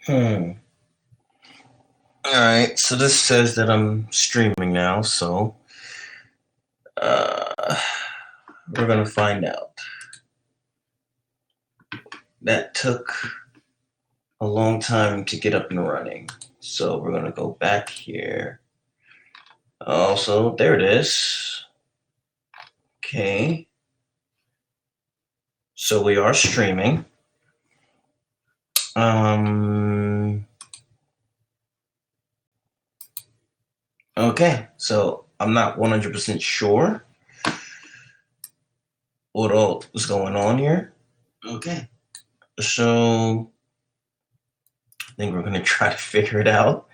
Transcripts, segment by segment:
All right, so this says that I'm streaming now, so we're gonna find out. That took a long time to get up and running, so we're gonna go back here. Also, there it is. Okay, so we are streaming. Okay, so I'm not 100% sure what all is going on here. Okay, so I think we're gonna try to figure it out.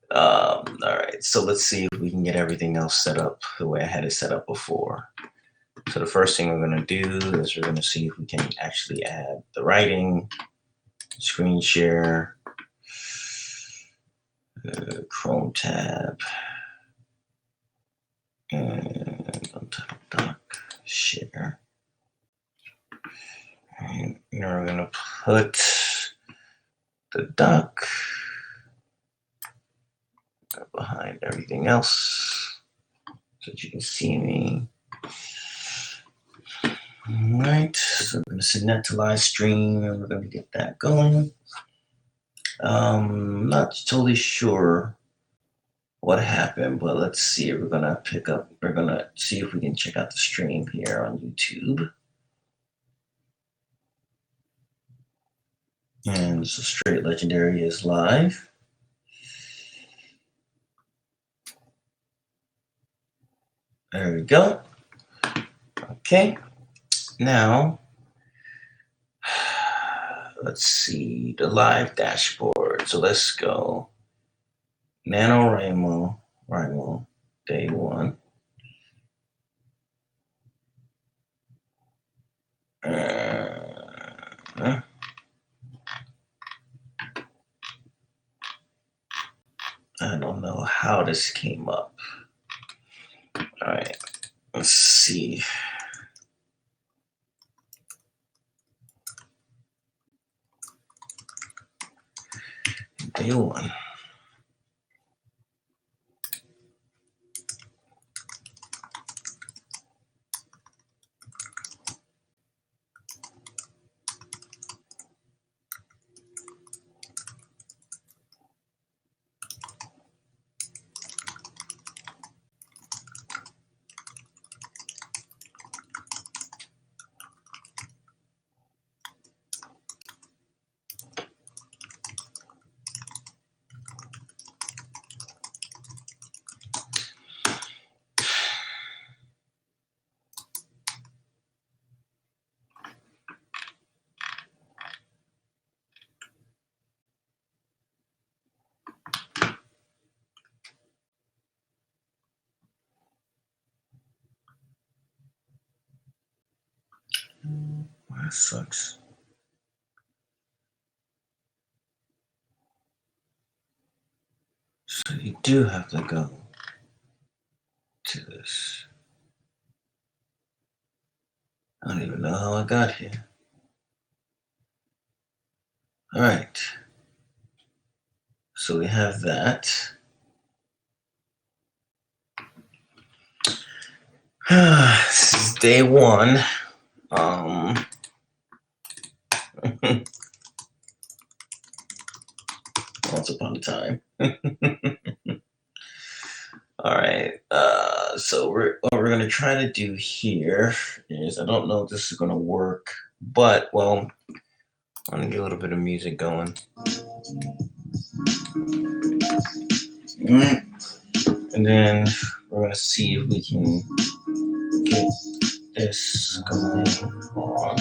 All right, so let's see if we can get everything else set up the way I had it set up before. So the first thing we're gonna do is we're gonna see if we can actually add the writing, screen share, Chrome tab, and untitled doc, share. And now we're gonna put the doc behind everything else so that you can see me. All right, so we're gonna send that to live stream and we're gonna get that going. Not totally sure what happened, but let's see. We're gonna see if we can check out the stream here on YouTube. And so Str8 Legendary is live. There we go. Okay, now let's see the live dashboard. So let's go NaNoWriMo, day 1. I don't know how this came up. All right, let's see. Day 1. That sucks. So you do have to go to this. I don't even know how I got here. All right. So we have that. This is day 1. Once upon a time. All right. So what we're gonna try to do here is, I don't know if this is gonna work, but well, I'm gonna get a little bit of music going. And then we're gonna see if we can get this going on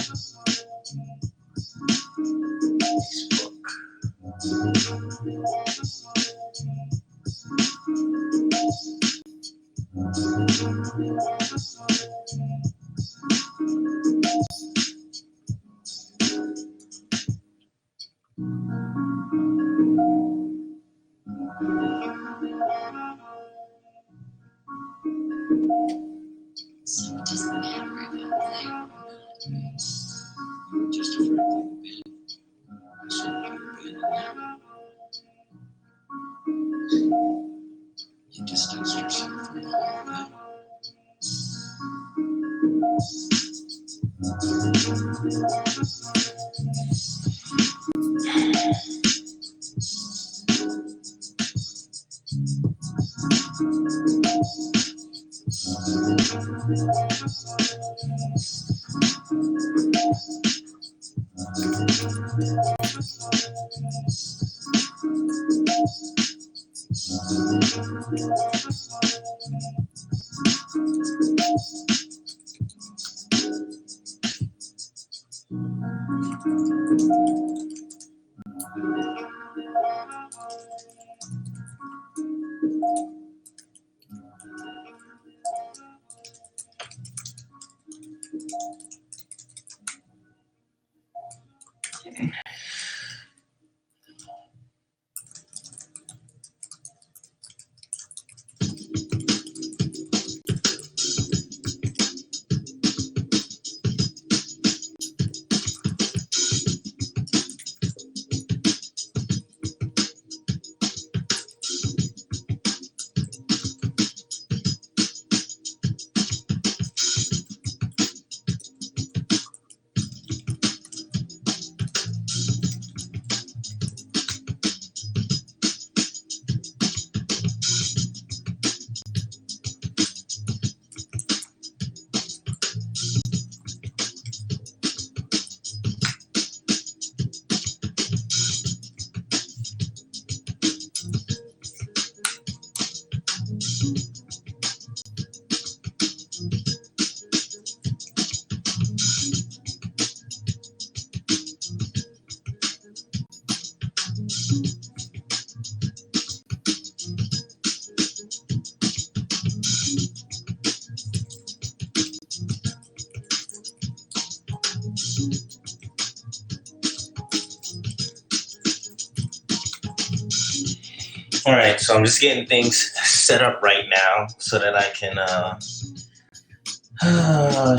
All right, so I'm just getting things set up right now so that I can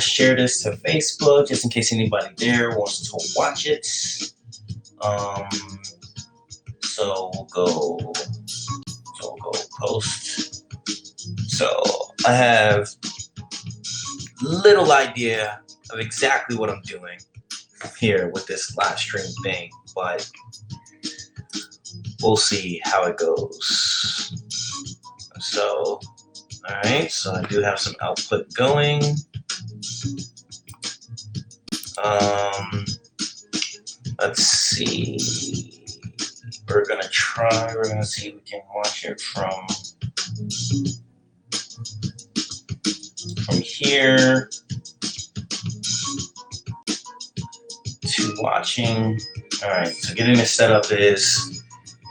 share this to Facebook just in case anybody there wants to watch it. So we'll go post. So I have little idea of exactly what I'm doing here with this live stream thing, but we'll see how it goes. So, all right, so I do have some output going. Let's see. We're gonna see if we can watch it from here to watching. All right, so getting it set up is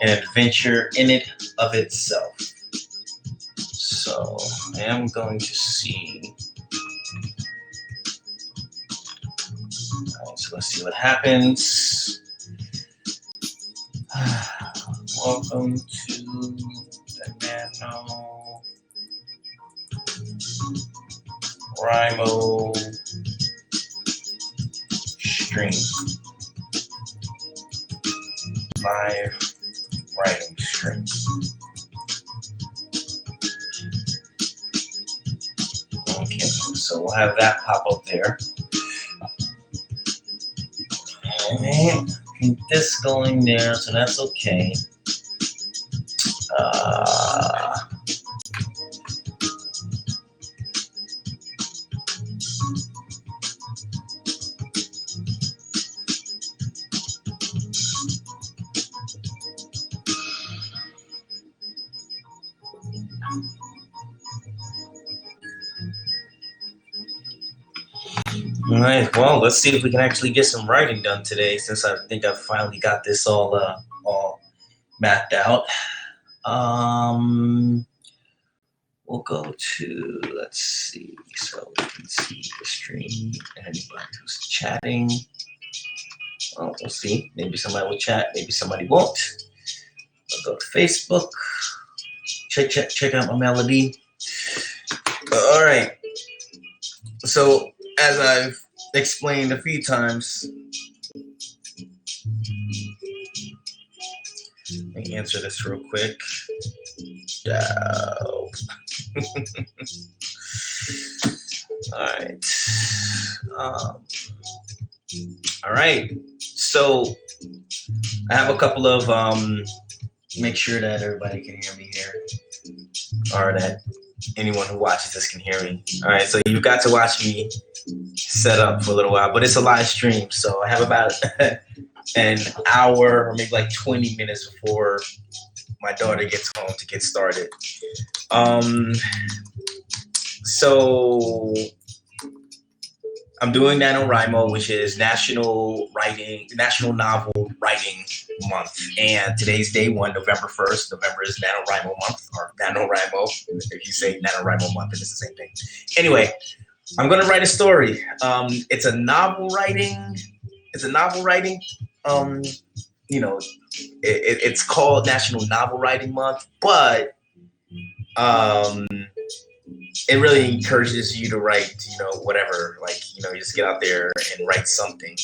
an adventure in it of itself. So I am going to see. All right, so let's see what happens. Welcome to the NaNoWriMo stream. Live writing stream. Okay, so we'll have that pop up there. And keep this going there, so that's okay. All right, well, let's see if we can actually get some writing done today, since I think I finally got this all mapped out. We'll go to, let's see, so we can see the stream, anybody who's chatting. Well, we'll see. Maybe somebody will chat, maybe somebody won't. We'll go to Facebook. Check out my melody. All right. So as I've explained a few times, let me answer this real quick. All right. All right. So I have a couple of make sure that everybody can hear me here, or that anyone who watches this can hear me. All right. So you've got to watch me set up for a little while, but it's a live stream, so I have about an hour or maybe like 20 minutes before my daughter gets home to get started. So I'm doing NaNoWriMo, which is National Novel Writing Month. And today's day one, November 1st. November is NaNoWriMo month, or NaNoWriMo. If you say NaNoWriMo month, it's the same thing. Anyway, I'm going to write a story. It's a novel writing. It's called National Novel Writing Month, but it really encourages you to write, whatever, you just get out there and write something.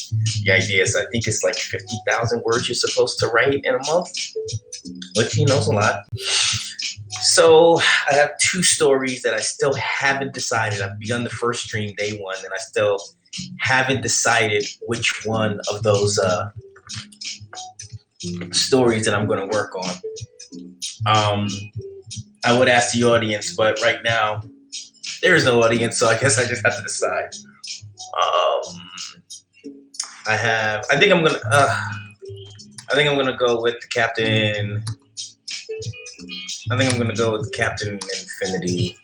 The idea is, I think it's like 50,000 words you're supposed to write in a month, which, is a lot. So I have two stories that I still haven't decided. I've begun the first stream day one, and I still haven't decided which one of those stories that I'm going to work on. I would ask the audience, but right now there is no audience, so I guess I just have to decide. I think I'm gonna go with Captain. I think I'm gonna go with Captain Infinity.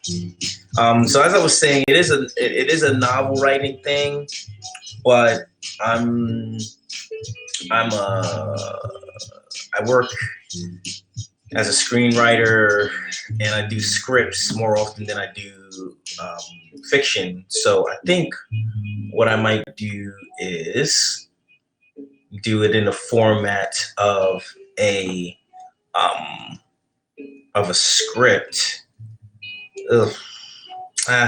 So as I was saying, it is a novel writing thing, but I work as a screenwriter, and I do scripts more often than I do fiction. So I think what I might do is do it in the format of a script.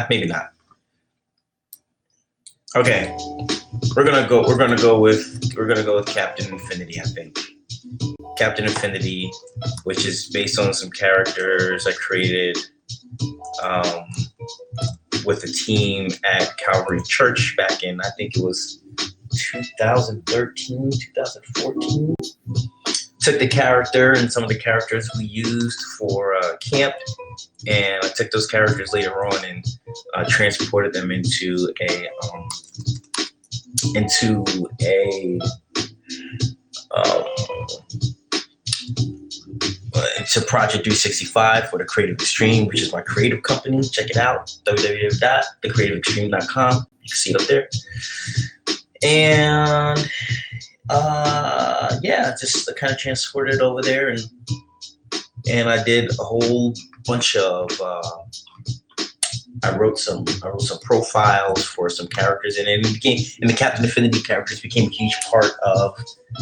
Maybe not. Okay, we're gonna go with Captain Infinity. I think Captain Infinity, which is based on some characters I created with a team at Calvary Church back in, I think it was 2013, 2014. Took the character and some of the characters we used for camp, and I took those characters later on and transported them into Project 365 for the Creative Extreme, which is my creative company. Check it out, www.thecreativeextreme.com. You can see it up there. And just kind of transported it over there, and I did a whole bunch of I wrote some profiles for some characters, and the Captain Infinity characters became a huge part of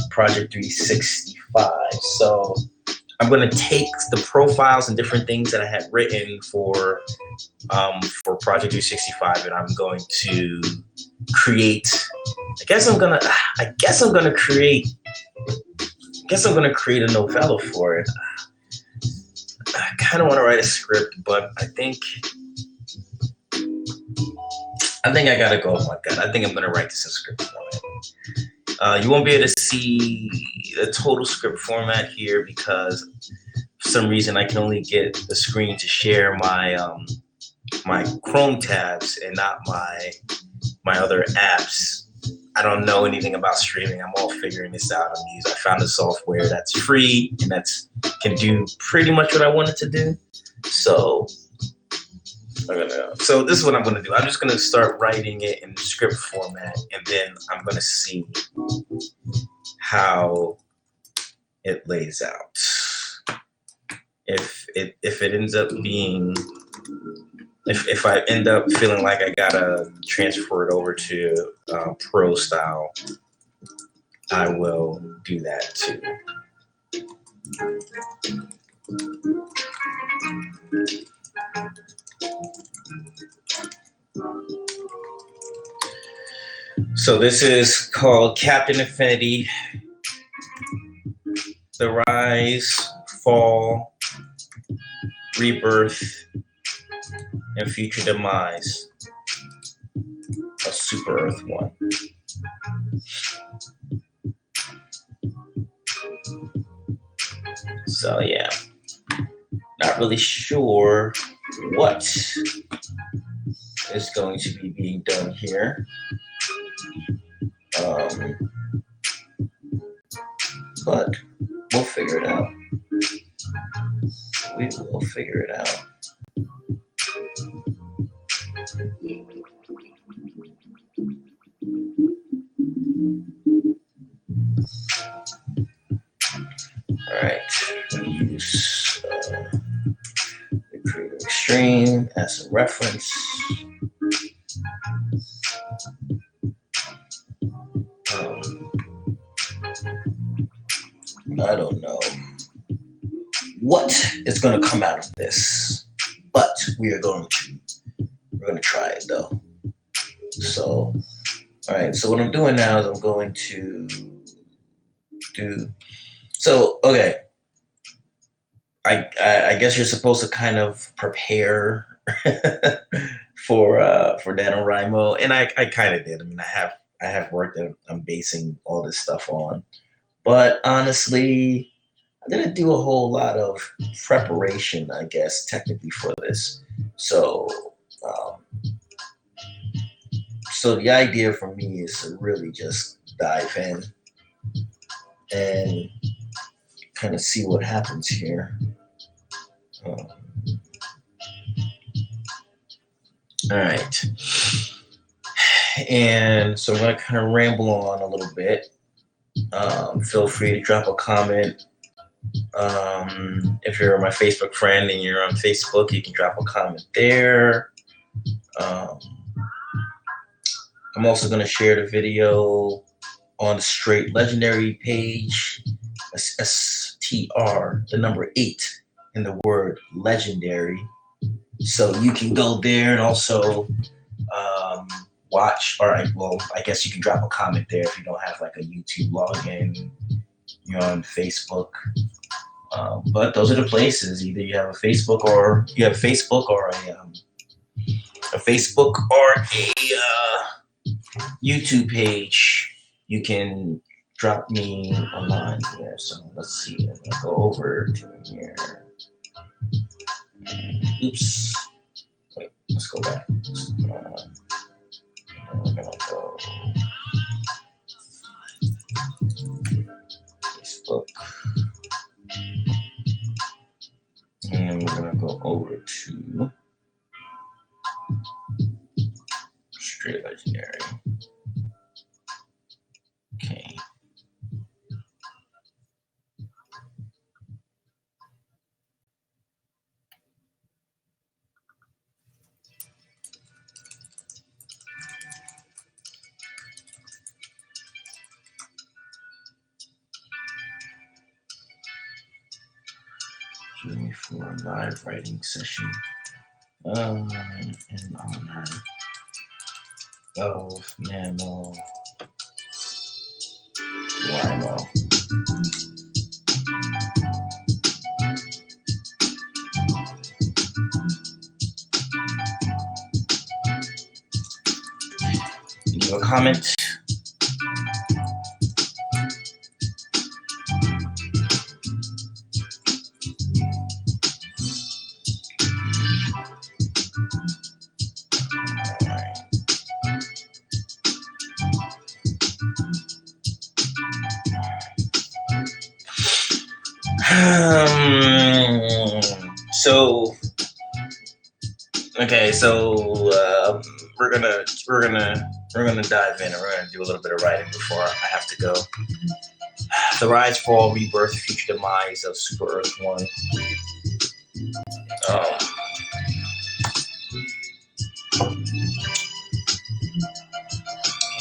Project 365. So I'm going to take the profiles and different things that I had written for Project 365, and I'm going to create. I guess I'm gonna create a novella for it. I kind of want to write a script, but I think I gotta go with my gut. I think I'm gonna write this in script format. You won't be able to see the total script format here because for some reason I can only get the screen to share my my Chrome tabs and not my other apps. I don't know anything about streaming. I'm all figuring this out. I found a software that's free and can do pretty much what I wanted to do. So this is what I'm going to do. I'm just going to start writing it in script format, and then I'm going to see how it lays out. If it ends up being, if I end up feeling like I gotta transfer it over to pro style, I will do that too. So this is called Captain Infinity, The Rise, Fall, Rebirth, and Future Demise of Super Earth 1. So yeah, not really sure what is going to be being done here. But we'll figure it out. We will figure it out. All right, I'm going to use the Creative Extreme as a reference. I don't know what is going to come out of this, but we're going to try it though. So, all right. So what I'm doing now is I'm going to do. So okay, I guess you're supposed to kind of prepare for NaNoWriMo, and I kind of did. I mean, I have work that I'm basing all this stuff on, but honestly, I didn't do a whole lot of preparation, I guess, technically for this. So, so the idea for me is to really just dive in and kind of see what happens here. All right. And so I'm going to kind of ramble on a little bit. Feel free to drop a comment. If you're my Facebook friend and you're on Facebook, you can drop a comment there. I'm also going to share the video on the Str8 Legendary page. STR, the number 8 in the word legendary. So you can go there and also watch. All right, well, I guess you can drop a comment there if you don't have like a YouTube login. You're on Facebook. But those are the places. Either you have a Facebook or a YouTube page. You can drop me a line here. So let's see. I'm gonna go over to here. Oops. Wait, let's go back. We're gonna go Facebook. And we're gonna go over to Str8 Legendary. Okay. Join me for a live writing session in honor of NaNoWriMo. Leave a comment. So okay, so we're gonna dive in and we're gonna do a little bit of writing before I have to go. The Rise, Fall, Rebirth, Future Demise of Super Earth 1.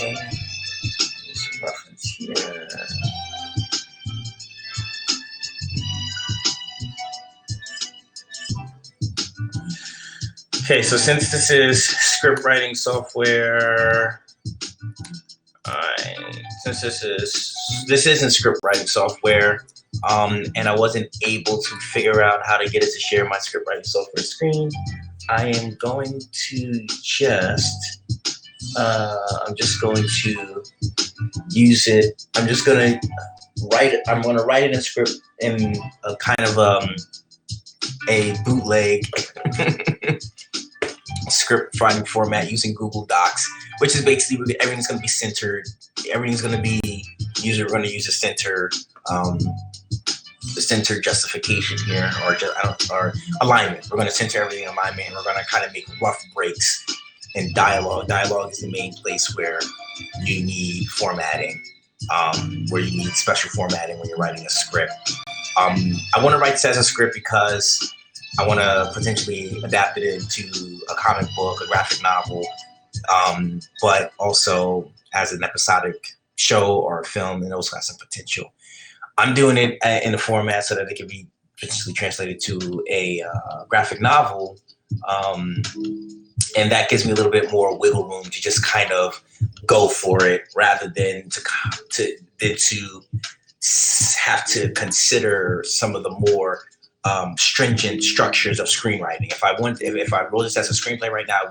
Okay, some reference here. Okay, so since this is script writing software, since this isn't script writing software, and I wasn't able to figure out how to get it to share my script writing software screen, I am going to just I'm just going to use it. I'm just going to write it. I'm going to write it in script in a kind of a bootleg script writing format using Google Docs, which is basically everything's going to be centered. Everything's going to be we're going to use a center, the center justification here, or alignment. We're going to center everything in alignment, and we're going to kind of make rough breaks in dialogue. Dialogue is the main place where you need formatting, where you need special formatting when you're writing a script. I want to write this as a script because I want to potentially adapt it into a comic book, a graphic novel, but also as an episodic show or a film, and also has some potential. I'm doing it in a format so that it can be potentially translated to a graphic novel, and that gives me a little bit more wiggle room to just kind of go for it rather than to have to consider some of the more stringent structures of screenwriting. If I wrote this as a screenplay right now, it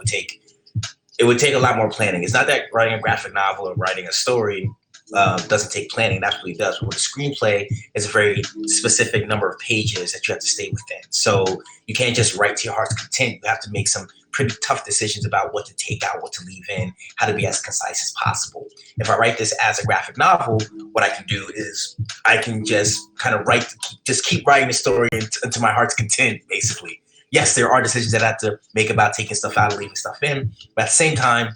would take a lot more planning. It's not that writing a graphic novel or writing a story doesn't take planning. That's what it does. But with a screenplay, it's a very specific number of pages that you have to stay within. So you can't just write to your heart's content. You have to make some pretty tough decisions about what to take out, what to leave in, how to be as concise as possible. If I write this as a graphic novel, what I can do is I can just kind of keep writing the story into my heart's content, basically. Yes, there are decisions that I have to make about taking stuff out and leaving stuff in, but at the same time,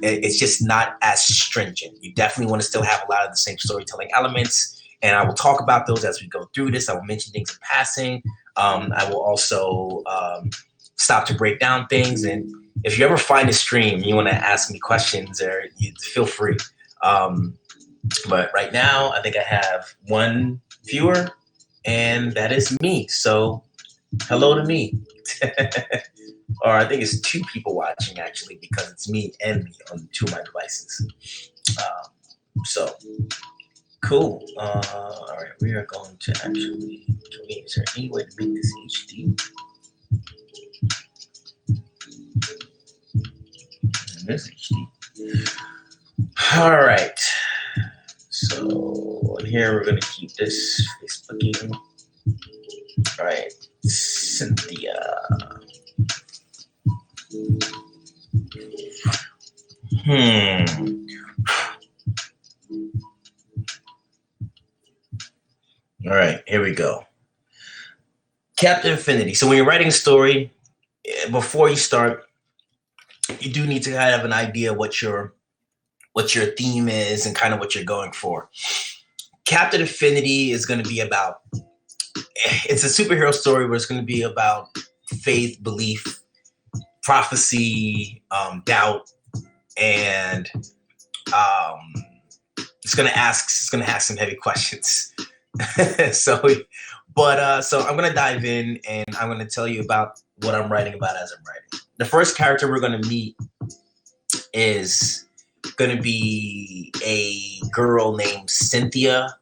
it's just not as stringent. You definitely want to still have a lot of the same storytelling elements, and I will talk about those as we go through this. I will mention things in passing. I will also stop to break down things, and if you ever find a stream and you want to ask me questions, you feel free. But right now, I think I have one viewer, and that is me. So hello to me. Or I think it's two people watching, actually, because it's me and me on two of my devices. So cool. All right, we are going to actually, is there any way to make this HD? This HD. All right. So here we're going to keep this Facebooking. All right, Cynthia. All right, here we go. Captain Infinity. So when you're writing a story, before you start, you do need to have an idea what your theme is and kind of what you're going for. Captain Infinity is going to be about, it's a superhero story, but it's going to be about faith, belief, prophecy, doubt, and it's going to ask some heavy questions. So I'm going to dive in, and I'm going to tell you about what I'm writing about as I'm writing. The first character we're going to meet is going to be a girl named Cynthia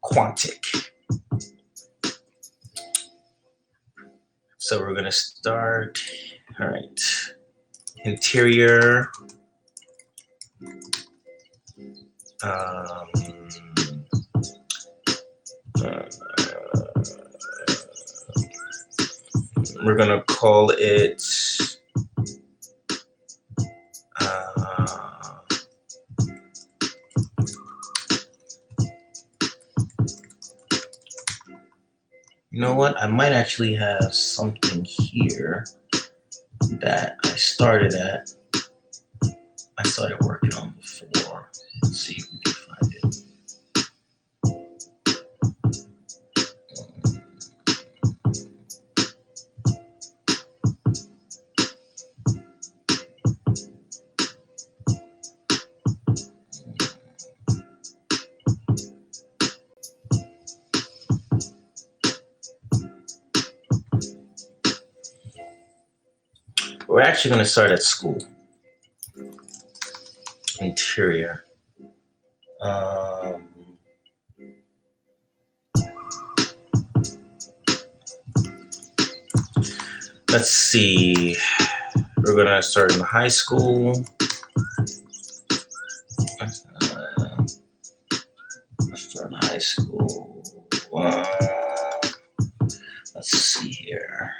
Quantic. So we're going to start. All right. Interior. We're going to call it you know what? I might actually have something here that I started working on before. Let's see if we can find it. We're actually going to start at school. Interior. Let's see. We're gonna start in high school. Start in high school. Let's see here.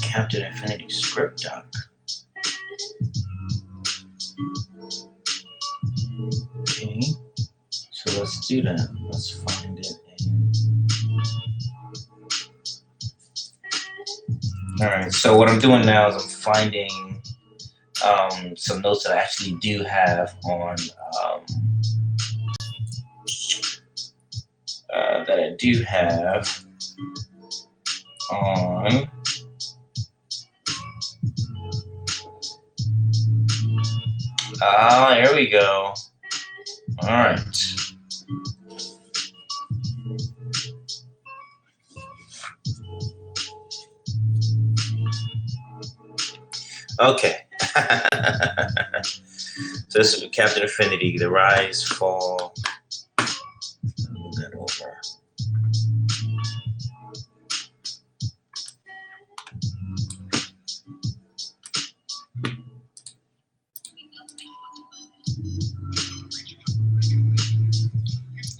Captain Infinity script doc. Okay, so let's do that. Let's find it. All right, so what I'm doing now is I'm finding some notes that I actually do have on here we go. All right. Okay. So this is Captain Infinity, the rise, fall. Move that over.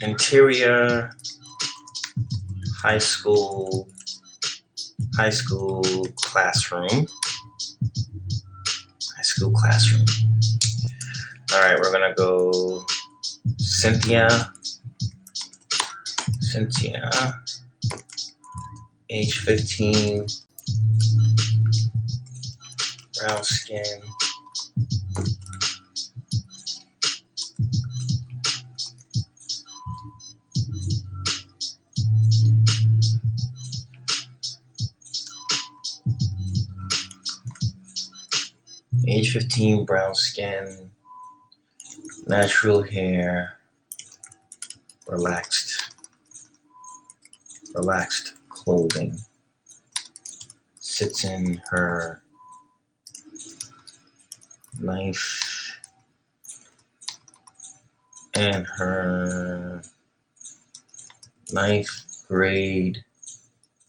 Interior, high school classroom. High school classroom. All right, we're gonna go Cynthia, age 15, brown skin. Age 15, brown skin, natural hair, relaxed clothing, sits in her ninth grade,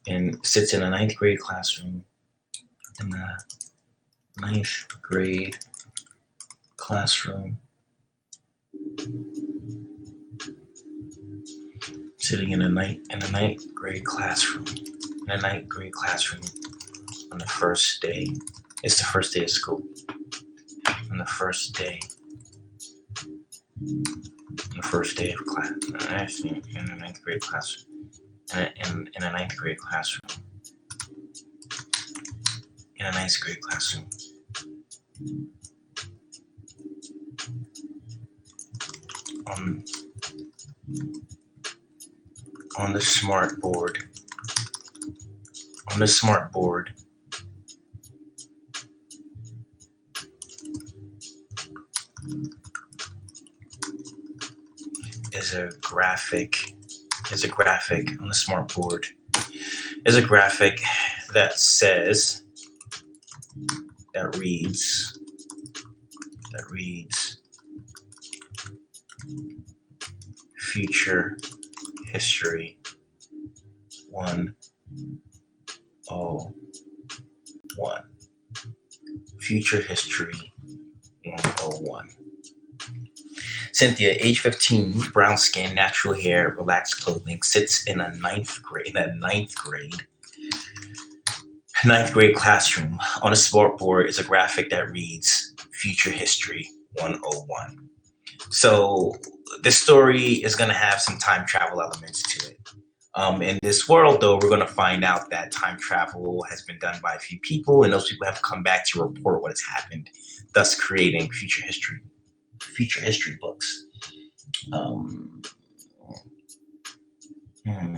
and sits in a ninth grade classroom. In the ninth grade classroom, sitting in a ninth grade classroom on the first day. It's the first day of school. On the first day of class. Actually, in a ninth grade classroom. In a ninth grade classroom. In a ninth grade classroom. On the smart board. On the smart board. Is a graphic on the smart board. Is a graphic that says, that reads future history 101. Future history 101. Cynthia, age 15, brown skin, natural hair, relaxed clothing, sits in a ninth grade classroom. On a smart board is a graphic that reads Future History 101. So this story is going to have some time travel elements to it. In this world, though, we're going to find out that time travel has been done by a few people, and those people have come back to report what has happened, thus creating future history books. Um, hmm.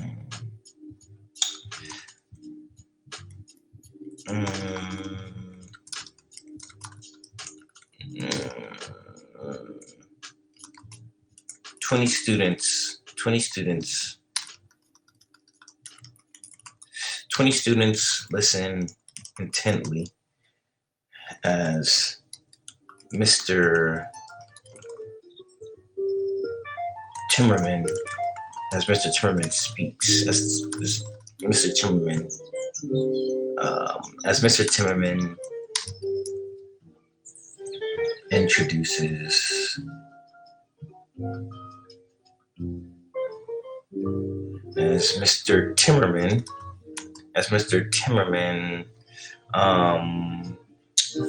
20 students listen intently as Mr. Timmerman speaks, as Mr. Timmerman introduces I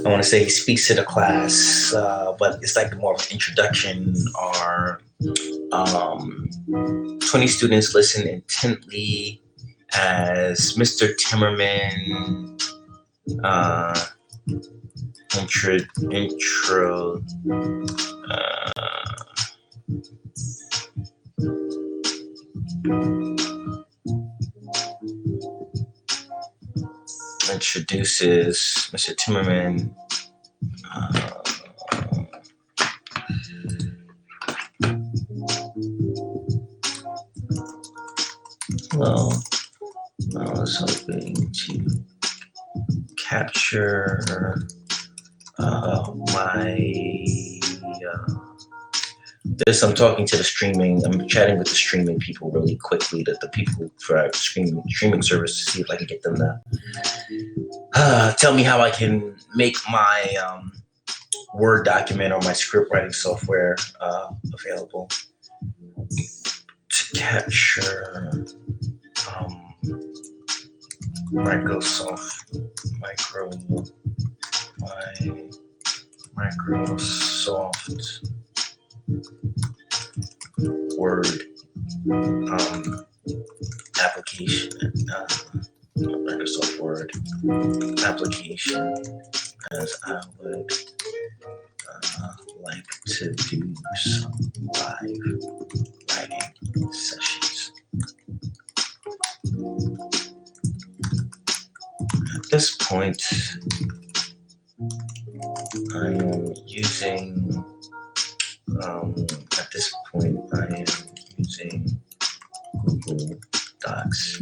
want to say he speaks to the class, but it's like more of an introduction. Or 20 students listen intently as Mr. Timmerman introduces Mr. Timmerman well, I was hoping to capture I'm talking to I'm chatting with the streaming people really quickly, the people for our streaming service, to see if I can get them to tell me how I can make my Word document or my script writing software available to capture Microsoft Word application, Microsoft Word application, as I would like to do some live writing sessions. At this point, I am using Google Docs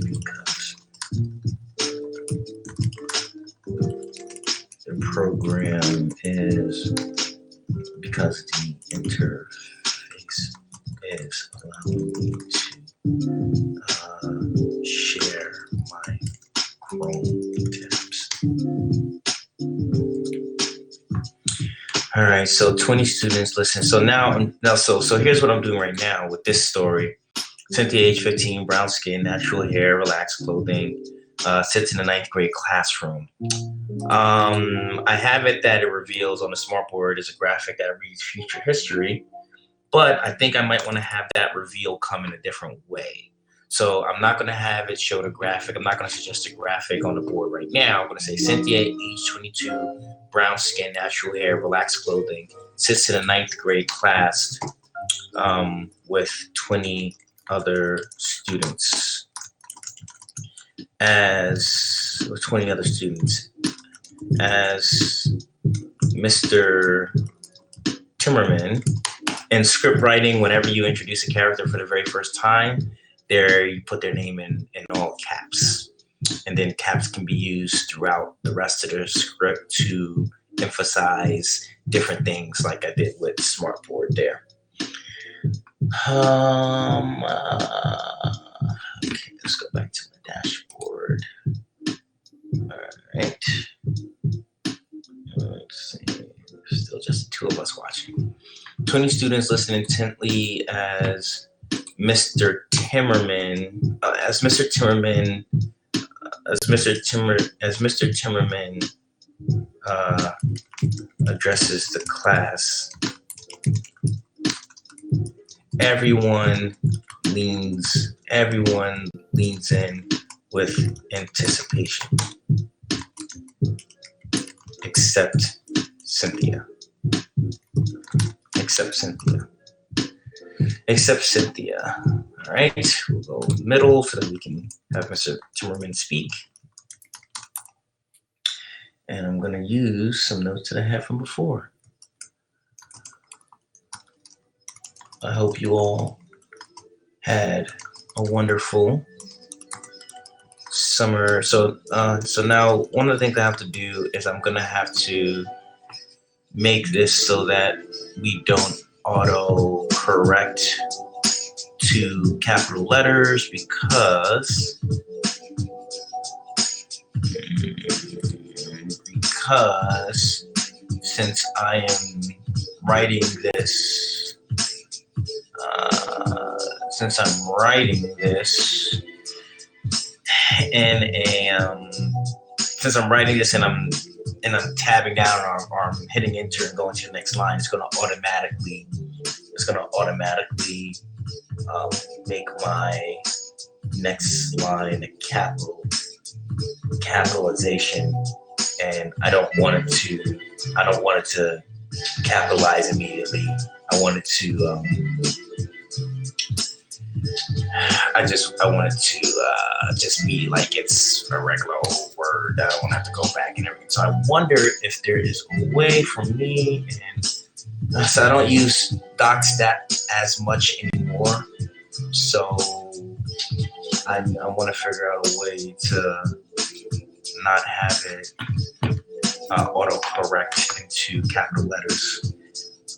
because the interface is allowing me to share my Chrome tabs. All right, so 20 students listen. So so here's what I'm doing right now with this story. Cynthia, age 15, brown skin, natural hair, relaxed clothing, sits in a 9th grade classroom. I have it that it reveals on the smartboard is a graphic that reads future history, but I think I might want to have that reveal come in a different way. So I'm not going to have it show the graphic. I'm not going to suggest a graphic on the board right now. I'm going to say Cynthia, age 22, brown skin, natural hair, relaxed clothing, sits in a 9th grade class with 20 other students. As Mr. Timmerman, in script writing, whenever you introduce a character for the very first time, there you put their name in all caps. And then caps can be used throughout the rest of the script to emphasize different things, like I did with Smartboard there. Okay, let's go back to the dashboard. All right. Let's see. There's still just 2 of us watching. 20 students listen intently as Mr. Timmerman addresses the class. Everyone everyone leans in with anticipation, except Cynthia. Except Cynthia. All right, we'll go middle so that we can have Mr. Timmerman speak. And I'm going to use some notes that I had from before. I hope you all had a wonderful summer. So now one of the things I have to do is I'm going to have to make this so that we don't auto correct to capital letters, because since I am writing this and I'm tabbing down or I'm hitting enter and going to the next line, it's going to automatically make my next line a capitalization, and I don't want it to capitalize immediately. I want it to just be like it's a regular old word. I don't have to go back and everything. So I wonder if there is a way for me, and so I don't use DocStat as much anymore. So I want to figure out a way to not have it autocorrect into capital letters.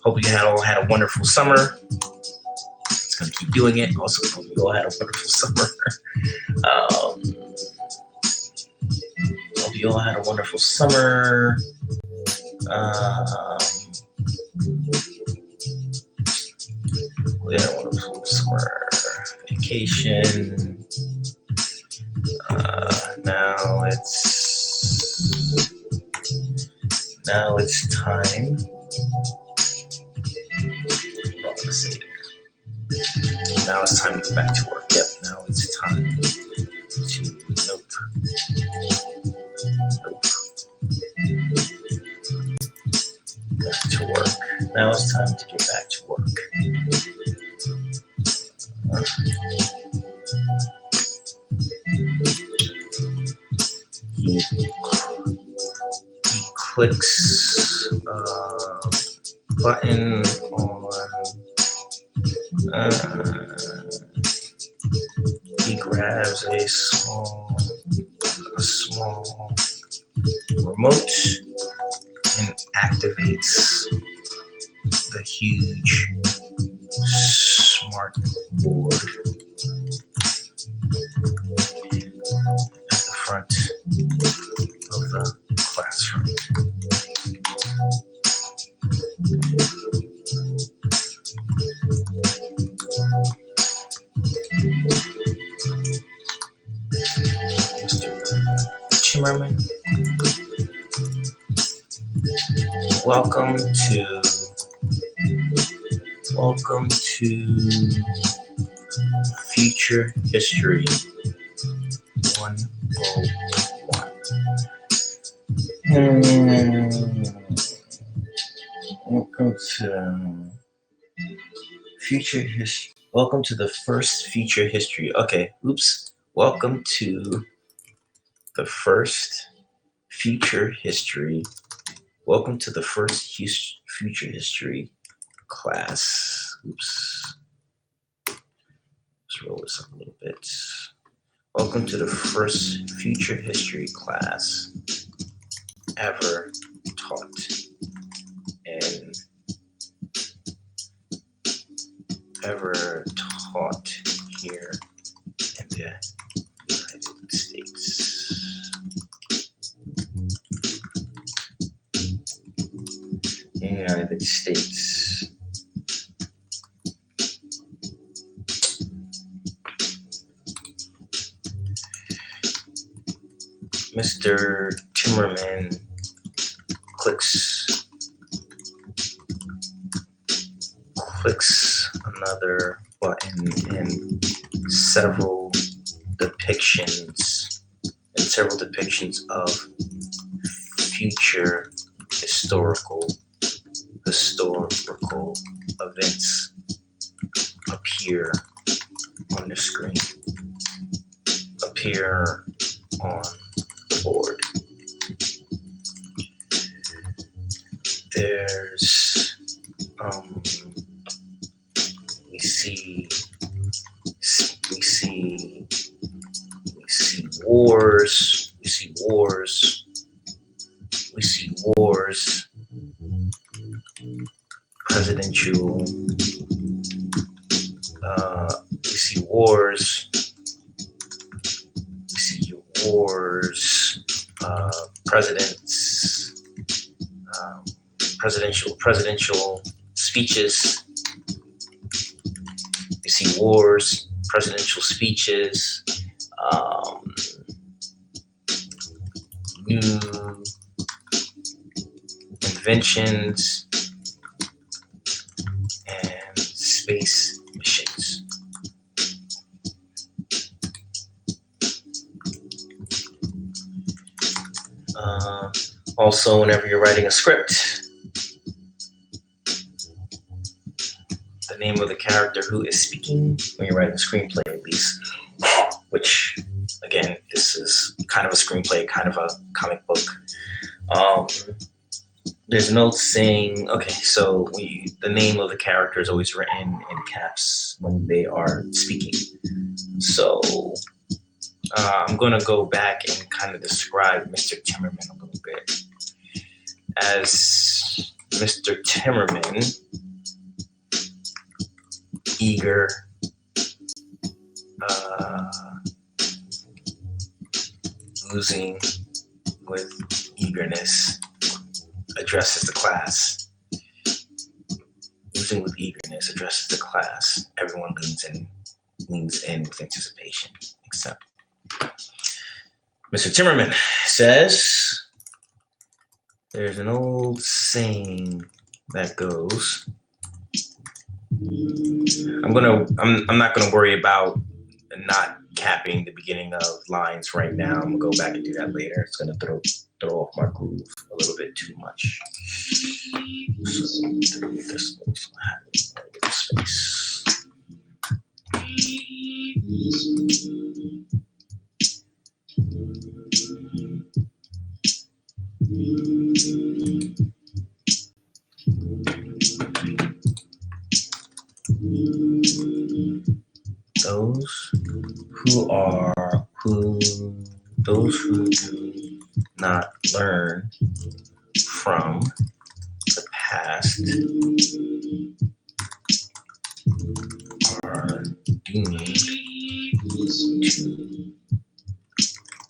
Hope you all had a wonderful summer. It's going to keep doing it. Also, hope you all had a wonderful summer. Hope you all had a wonderful summer. We had a wonderful summer vacation. Now it's time. Now it's time to get back to work. Yep, now it's time to back to work. Now it's time to get back to work. He clicks button on. He grabs a small remote and activates the huge smart board at the front of the classroom. Mr. Timmerman, welcome to Future History 101. Welcome to Future History. Welcome to the first Future History. Okay, oops. Welcome to the first Future History. Welcome to the first Future History class. Oops. Let's roll this up a little bit. Welcome to the first Future History class ever taught here in the United States. United States. Mr. Timmerman clicks another button and several depictions of future historical events appear on the screen, appear on the board. There's we see wars, presidential, presidents, presidential speeches. We see wars, presidential speeches, new inventions, and space missions. Also, whenever you're writing a script, the name of the character who is speaking, when you're writing a screenplay at least, which, again, this is kind of a screenplay, kind of a comic book. There's notes saying, okay, so the name of the character is always written in caps when they are speaking. So I'm going to go back and kind of describe Mr. Timmerman a little bit. As Mr. Timmerman, eager, oozing with eagerness, addresses the class. Oozing with eagerness, addresses the class. Everyone leans in with anticipation, except Mr. Timmerman says, there's an old saying that goes, I'm not gonna worry about not capping the beginning of lines right now. I'm gonna go back and do that later. It's gonna throw off my groove a little bit too much. So this looks like space. Those who do not learn from the past are doomed to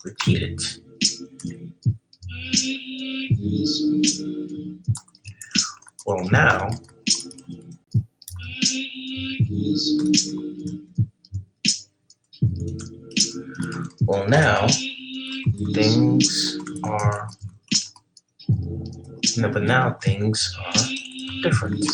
repeat it. Well, now, things are, but now things are different.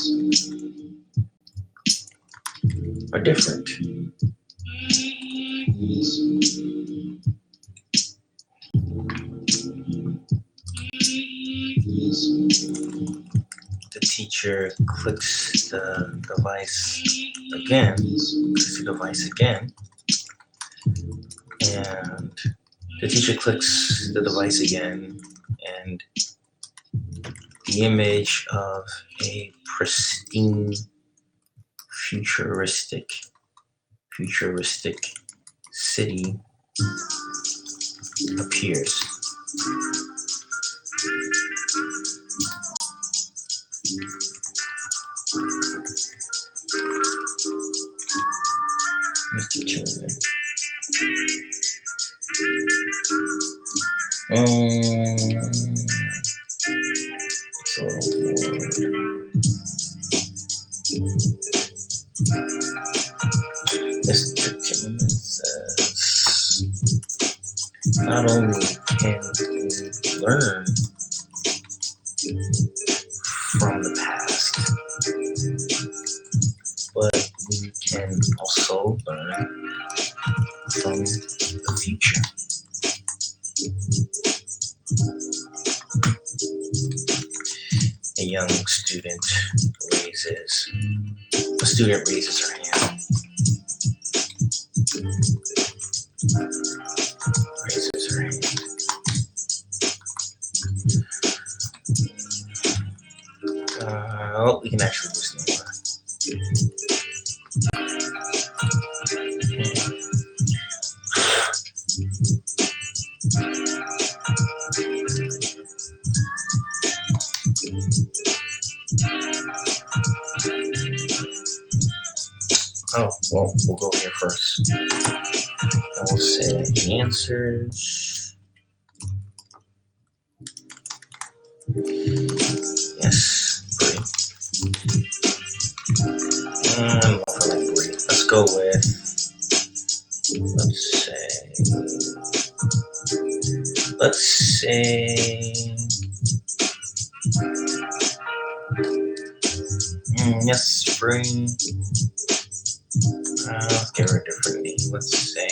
The teacher clicks the device again, and the teacher clicks the device again, and the image of a pristine, futuristic city appears. Mr. Children. Mr. Timmerman says, not only can we learn from the past, but we can young student raises her hand. Raises her hand. We can actually use the number. Oh, well, we'll go here first. And we'll say answers. Yes, 3. Let's go with, let's say, yes, spring. Let's give her a different name. Let's say,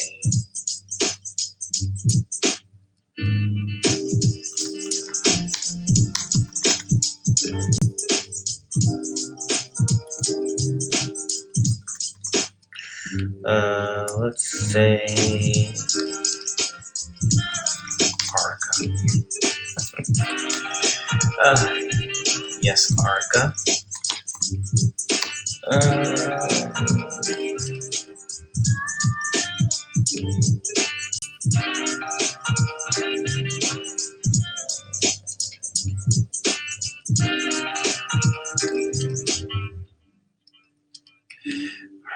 Arca. Yes, Arca.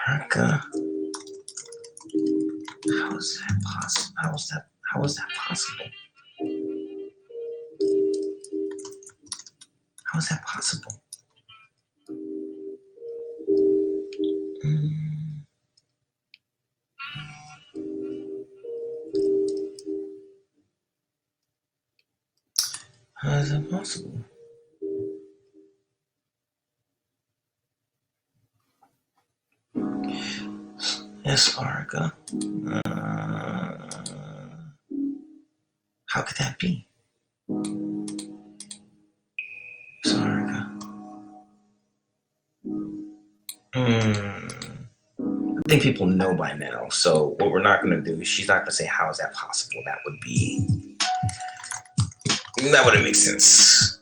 Arca. How is that possible? How is that possible? How is that possible? How is that possible? Yes, Arca. How could that be? Yes, Arca. I think people know by now. So what we're not going to do is she's not going to say, how is that possible? That wouldn't make sense.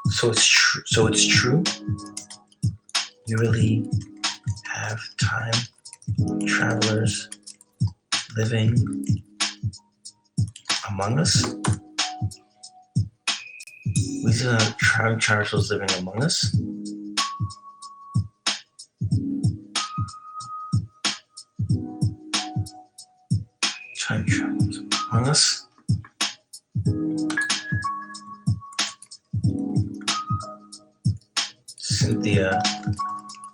So it's true. So it's true. You really have time travelers living among us? We still have time travelers living among us? Time travelers among us? Cynthia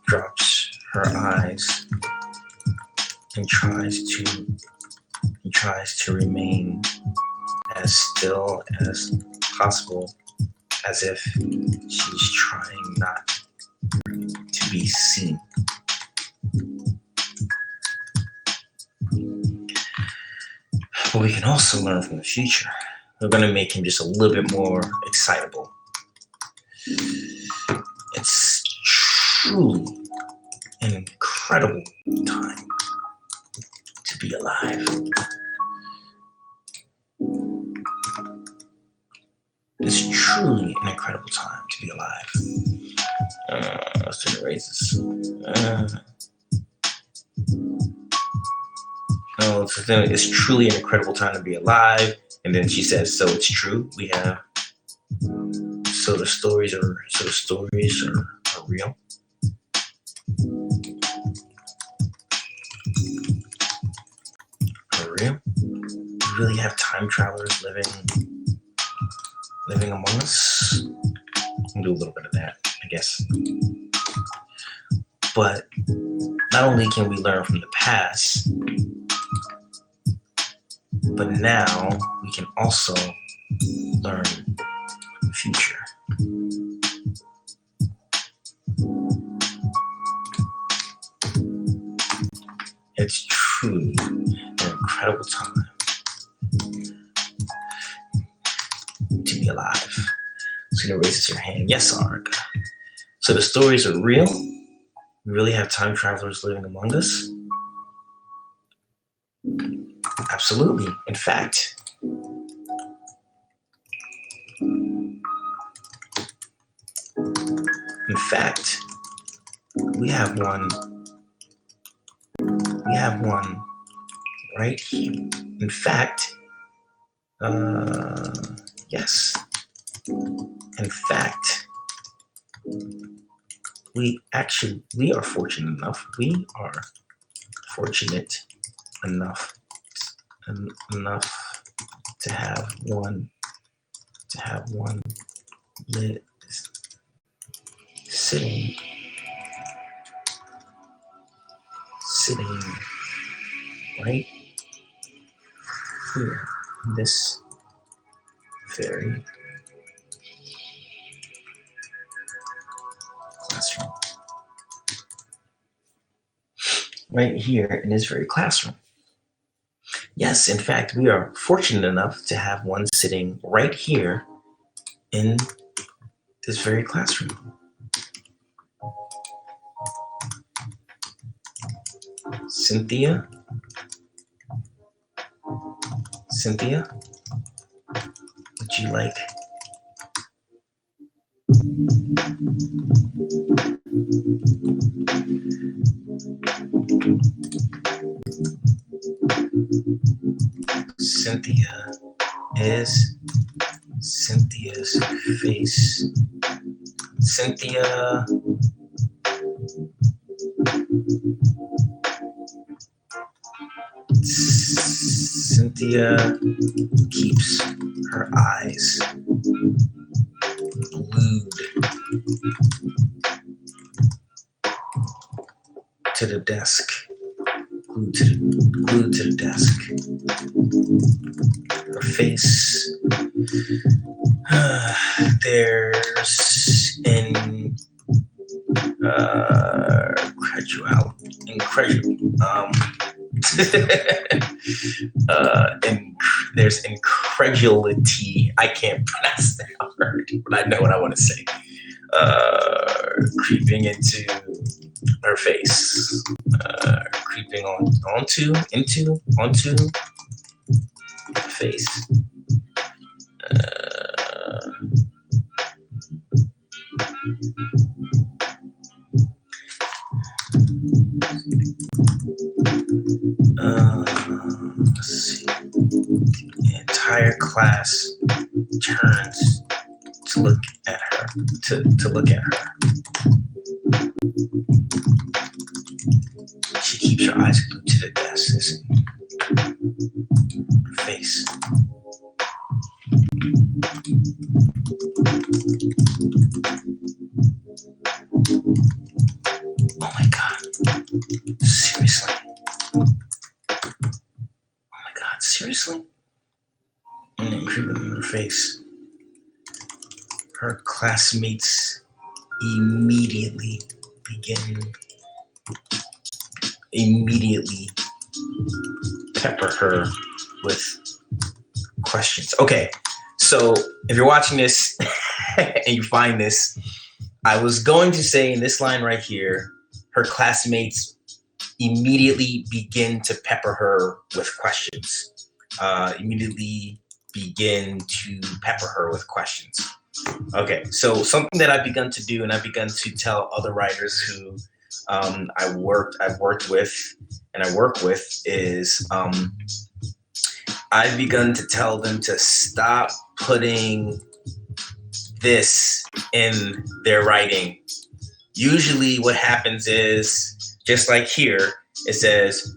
drops her eyes and tries to remain as still as possible, as if she's trying not to be seen. But we can also learn from the future. We're going to make him just a little bit more excitable. It's truly an incredible time to be alive. It's truly an incredible time to be alive. Let's just erase this. No, it's truly an incredible time to be alive. And then she says, so it's true. We have, so the stories are real. Are real? We really have time travelers living among us. I'll do a little bit of that, I guess. But not only can we learn from the past, but now we can also learn from the future. It's truly an incredible time to be alive. gonna raise your hand? Yes, Arg. So the stories are real. We really have time travelers living among us. Absolutely. In fact, we have one. We have one right here. In fact, yes. In fact, we are fortunate enough. We are fortunate enough to have one lit sitting right here in this very classroom. Right here in this very classroom. Yes, in fact, we are fortunate enough to have one sitting right here in this very classroom. Cynthia, would you like Cynthia is Cynthia's face. Cynthia keeps her eyes glued to the desk. Glued to the desk. Her face. There's there's incredulity. I can't pronounce that word, but I know what I want to say. Creeping into her face. Creeping onto the face. Let's see. The entire class turns to look at her. To look at her. She keeps her eyes glued to the desk. Her face. Oh my God. Seriously? Oh my God, seriously? And then creeping in her face. Her classmates immediately pepper her with questions. Okay, so if you're watching this and you find this, I was going to say in this line right here, her classmates immediately begin to pepper her with questions. Okay, so something that I've begun to do, and I've begun to tell other writers who I've worked with, and I work with, is I've begun to tell them to stop putting this in their writing. Usually what happens is, just like here, it says,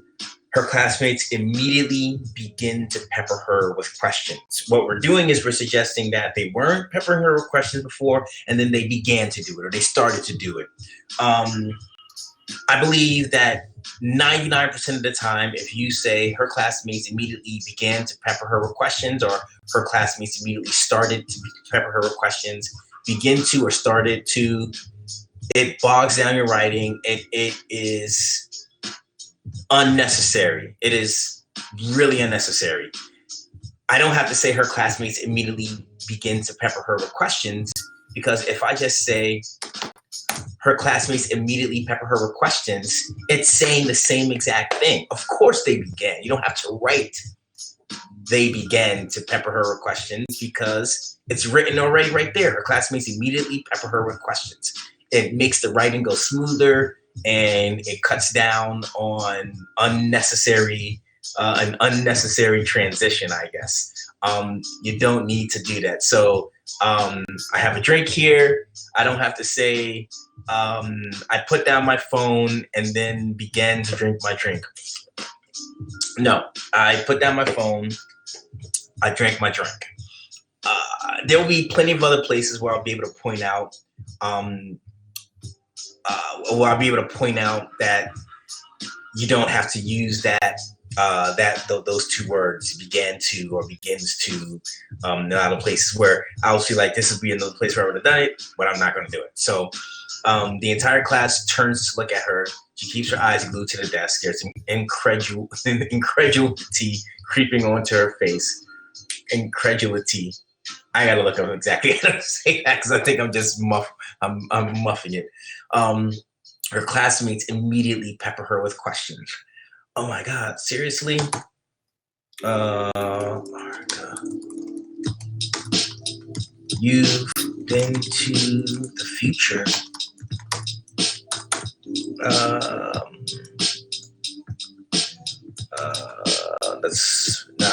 her classmates immediately begin to pepper her with questions. What we're doing is we're suggesting that they weren't peppering her with questions before, and then they began to do it, or they started to do it. I believe that 99% of the time, if you say her classmates immediately began to pepper her with questions, or her classmates immediately started to pepper her with questions, begin to or started to, it bogs down your writing. It is unnecessary. It is really unnecessary. I don't have to say her classmates immediately begin to pepper her with questions. because if I just say her classmates immediately pepper her with questions, it's saying the same exact thing. Of course they began. You don't have to write they began to pepper her with questions because it's written already right there. Her classmates immediately pepper her with questions. It makes the writing go smoother, and it cuts down on unnecessary an unnecessary transition, I guess. You don't need to do that. So I have a drink here. I don't have to say, I put down my phone and then began to drink my drink. No, I put down my phone. I drank my drink. There will be plenty of other places where I'll be able to point out, that you don't have to use that those two words, began to or begins to. Not a places where I'll feel like this would be another place where I would have done it, but I'm not going to do it. So the entire class turns to look at her. She keeps her eyes glued to the desk. There's incredulity creeping onto her face. Incredulity. I gotta look up exactly how to say that because I think I'm just I'm muffing it. Her classmates immediately pepper her with questions. Oh my God, seriously? Martha, you've been to the future.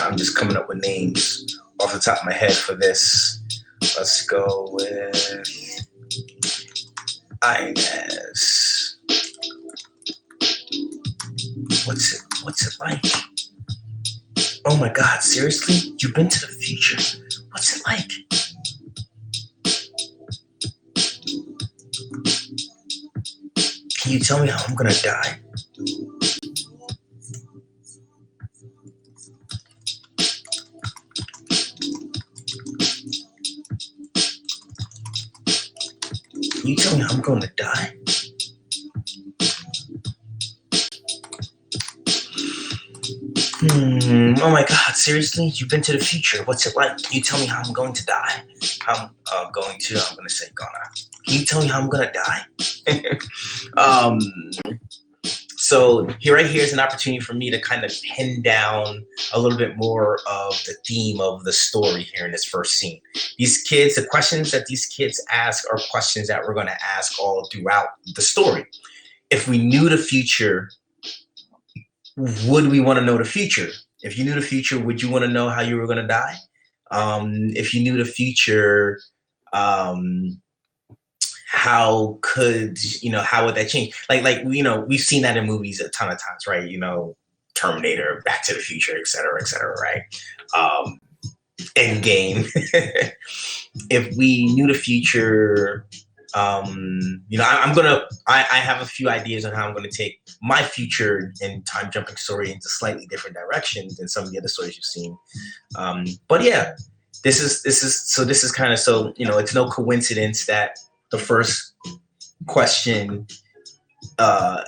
I'm just coming up with names off the top of my head for this. Let's go with Inez. What's it like? Oh my God, seriously? You've been to the future. What's it like? Can you tell me how I'm gonna die? Can you tell me how I'm going to die? Oh my God, seriously? You've been to the future. What's it like? Can you tell me how I'm going to die? I'm going to say gonna. Can you tell me how I'm going to die? So right here is an opportunity for me to kind of pin down a little bit more of the theme of the story here in this first scene. These kids, the questions that these kids ask are questions that we're going to ask all throughout the story. If we knew the future, would we want to know the future? If you knew the future, would you want to know how you were going to die? If you knew the future, how would that change? Like we've seen that in movies a ton of times, right? Terminator, Back to the Future, et cetera, right? Endgame. If we knew the future, I have a few ideas on how I'm going to take my future and time jumping story into slightly different directions than some of the other stories you've seen. But yeah, this is kind of, so, it's no coincidence that the first question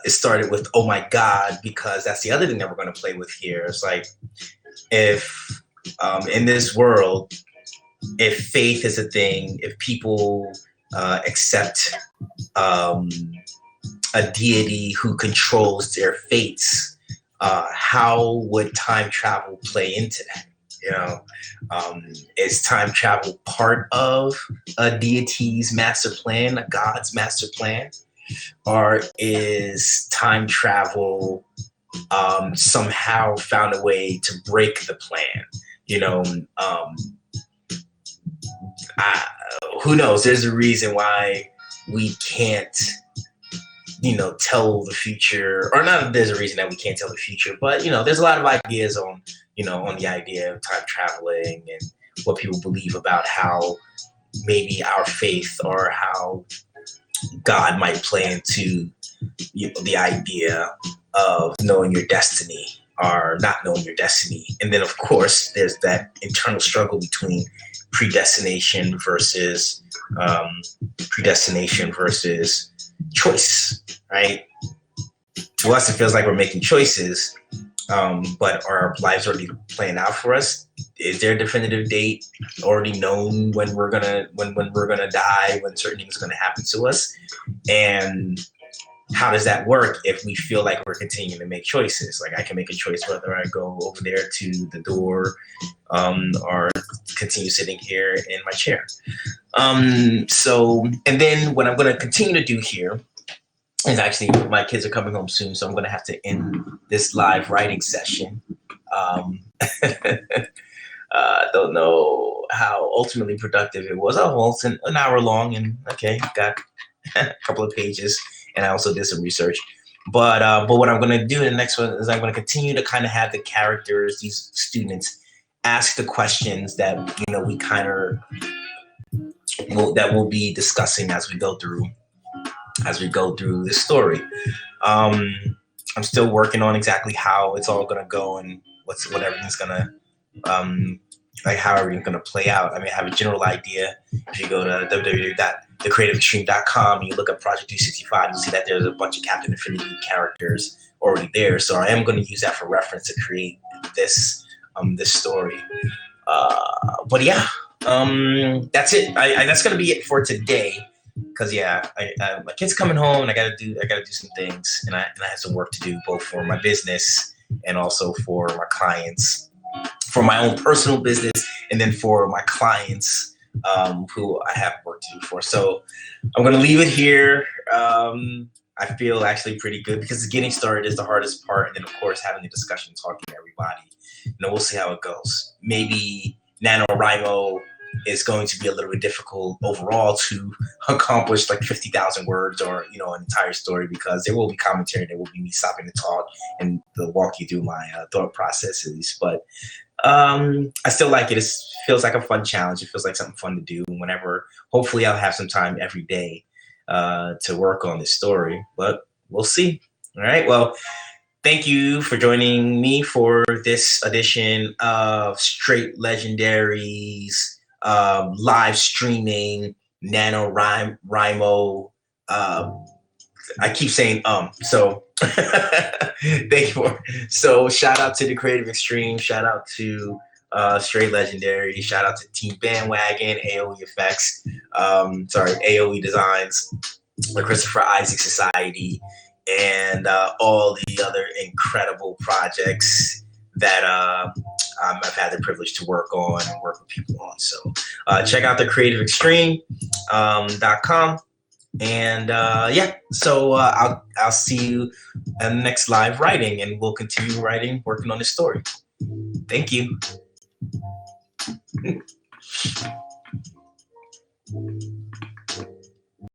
is started with, oh my God, because that's the other thing that we're going to play with here. It's like, if in this world, if faith is a thing, if people accept a deity who controls their fates, how would time travel play into that? Is time travel part of a deity's master plan, a god's master plan? Or is time travel somehow found a way to break the plan? Who knows? There's a reason why we can't, tell the future, or not. There's a reason that we can't tell the future, but there's a lot of ideas on the idea of time traveling and what people believe about how maybe our faith or how God might play into the idea of knowing your destiny or not knowing your destiny. And then of course there's that internal struggle between predestination versus choice, right? To us it feels like we're making choices, but our lives already playing out for us. Is there a definitive date already known when we're gonna die, when certain things are gonna happen to us? And how does that work if we feel like we're continuing to make choices? Like, I can make a choice whether I go over there to the door, or continue sitting here in my chair. So, and then what I'm going to continue to do here is, actually, my kids are coming home soon, so I'm going to have to end this live writing session. Don't know how ultimately productive it was. Oh, well, it's an hour long, and okay, got a couple of pages, and I also did some research. But what I'm going to do in the next one is I'm going to continue to kind of have the characters, these students, ask the questions that we kind of that we'll be discussing as we go through this story. I'm still working on exactly how it's all going to go and what everything's going to like how everything's going to play out. I mean, I have a general idea. If you go to www.thecreativeextreme.com and you look up Project 265, you'll see that there's a bunch of Captain Infinity characters already there. So I am going to use that for reference to create this story. But yeah, that's it. That's going to be it for today. Because my kid's coming home, and I gotta do some things, and I have some work to do, both for my business and also for my clients, for my own personal business, and then for my clients who I have work to do for. So I'm gonna leave it here. I feel actually pretty good, because getting started is the hardest part, and then of course having the discussion, talking to everybody. We'll see how it goes. Maybe NaNoWriMo is going to be a little bit difficult overall to accomplish, like 50,000 words or an entire story, because there will be commentary, there will be me stopping to talk and to walk you through my thought processes. But I still like it. It feels like a fun challenge. It feels like something fun to do. Whenever, hopefully, I'll have some time every day to work on this story. But we'll see. All right. Well, thank you for joining me for this edition of Str8 Legendaries live streaming NaNoWriMo. I keep saying so thank you. So shout out to the Creative Extreme, shout out to Str8 Legendary, shout out to Team Bandwagon, AOE Effects, AOE Designs, the Christopher Isaac Society, and all the other incredible projects that I've had the privilege to work on and work with people on. So check out the creativeextreme.com. And so I'll see you in the next live writing, and we'll continue working on this story. Thank you.